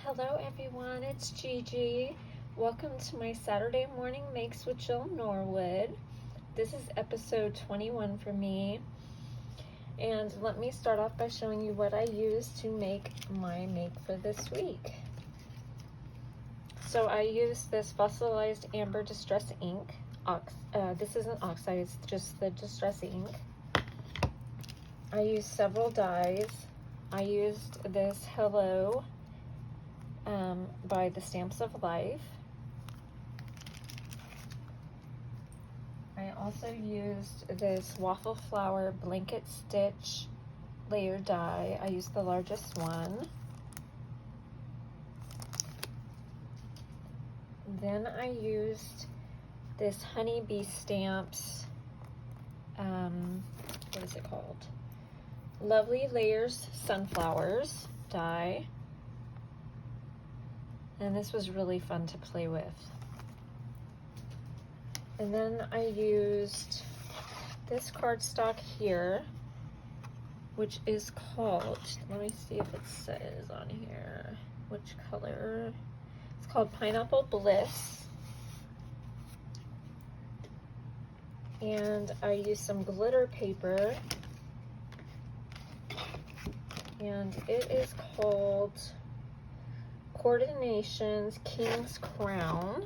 Hello everyone, it's Gigi. Welcome to my Saturday morning makes with Jill Norwood. This is episode 21 for me. And let me start off by showing you what I used to make my make for this week. So I used this fossilized amber distress ink. This isn't oxide, it's just the distress ink. I used several dyes. I used this Hello by the Stamps of Life. I also used this Waffle Flower Blanket Stitch layer die. I used the largest one. Then I used this Honeybee Stamps, what is it called? Lovely Layers Sunflowers die. And this was really fun to play with. And then I used this cardstock here, which is called, let me see if it says on here which color. It's called Pineapple Bliss. And I used some glitter paper, and it is called Coordinations King's Crown.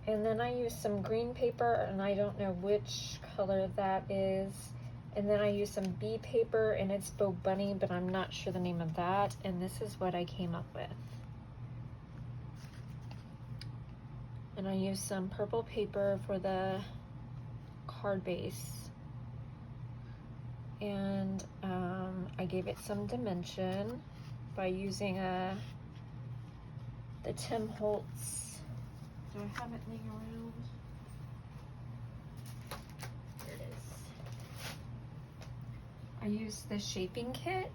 And then I used some green paper, and I don't know which color that is. And then I used some bee paper, and it's Bo Bunny, but I'm not sure the name of that. And this is what I came up with. And I used some purple paper for the card base. And I gave it some dimension by using the Tim Holtz. Do I have it laying around? Here it is. I used the shaping kit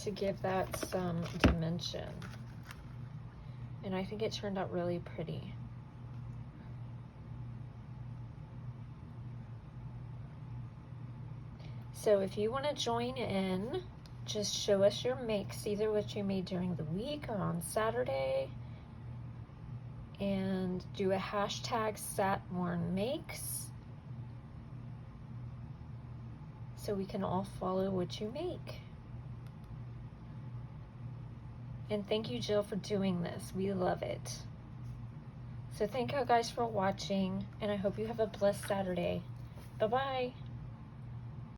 to give that some dimension. And I think it turned out really pretty. So if you want to join in, just show us your makes, either what you made during the week or on Saturday, and do a hashtag #SatMornMakes so we can all follow what you make. And thank you, Jill, for doing this. We love it. So thank you guys for watching, and I hope you have a blessed Saturday. Bye-bye.